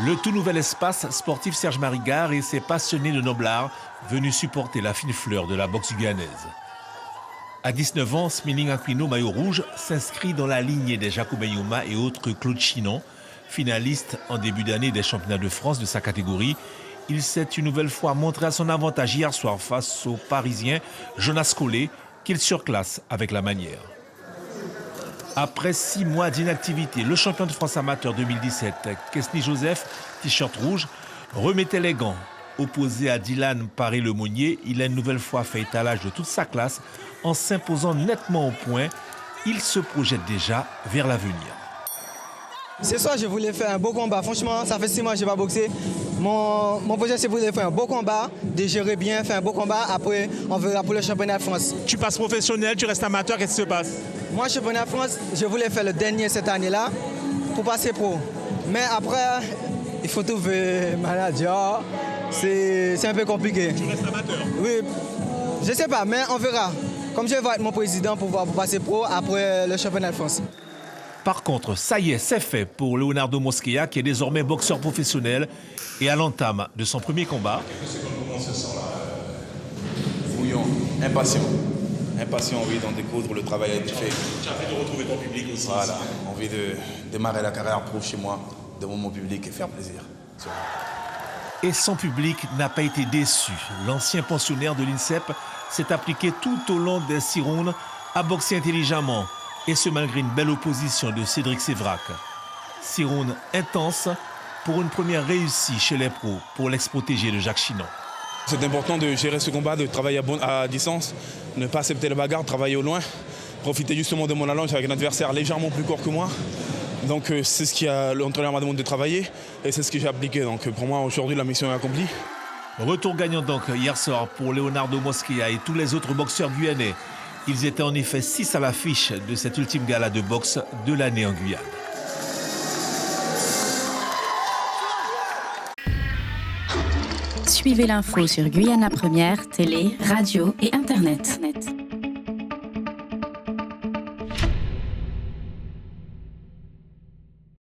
Le tout nouvel espace sportif Serge Marigard et ses passionnés de Noblard venus supporter la fine fleur de la boxe guyanaise. À 19 ans, Smiling Aquino, maillot rouge, s'inscrit dans la lignée des Jacobin Yuma et autres Claude Chinon, finaliste en début d'année des championnats de France de sa catégorie. Il s'est une nouvelle fois montré à son avantage hier soir face au Parisien Jonas Collet, qu'il surclasse avec la manière. Après 6 mois d'inactivité, le champion de France amateur 2017, Kesny Joseph, t-shirt rouge, remettait les gants. Opposé à Dylan Paré-Lemonnier, il a une nouvelle fois fait étalage de toute sa classe en s'imposant nettement au point. Il se projette déjà vers l'avenir. Ce soir, je voulais faire un beau combat. Franchement, ça fait 6 mois que je n'ai pas boxé. Mon projet, c'est de faire un beau combat, de gérer bien, faire un beau combat. Après, on verra pour le championnat de France. Tu passes professionnel, tu restes amateur, qu'est-ce qui se passe? Moi, championnat de France, je voulais faire le dernier cette année-là pour passer pro. Mais après, il faut trouver manager. C'est un peu compliqué. Tu restes amateur? Oui, je ne sais pas, mais on verra. Comme je vais être mon président pour passer pro après le championnat de France. Par contre, ça y est, c'est fait pour Leonardo Mosquera, qui est désormais boxeur professionnel et à l'entame de son premier combat. Comment on se sent là? Fouillant, impatient. Impatient, envie d'en découdre, le travail a été fait. Tu as envie de retrouver ton public aussi. Voilà, envie de démarrer la carrière pro chez moi, devant mon public et faire plaisir. Et son public n'a pas été déçu. L'ancien pensionnaire de l'INSEP s'est appliqué tout au long des 6 rounds à boxer intelligemment. Et ce malgré une belle opposition de Cédric Sévrac. 6 rounds intenses pour une première réussite chez les pros pour l'ex-protégé de Jacques Chinon. C'est important de gérer ce combat, de travailler à distance, ne pas accepter la bagarre, travailler au loin, profiter justement de mon allonge avec un adversaire légèrement plus court que moi. Donc c'est ce que l'entraîneur m'a demandé de travailler et c'est ce que j'ai appliqué. Donc pour moi aujourd'hui la mission est accomplie. Retour gagnant donc hier soir pour Leonardo Mosquera et tous les autres boxeurs guyanais. Ils étaient en effet 6 à l'affiche de cet ultime gala de boxe de l'année en Guyane. Suivez l'info sur Guyana Première, télé, radio et internet.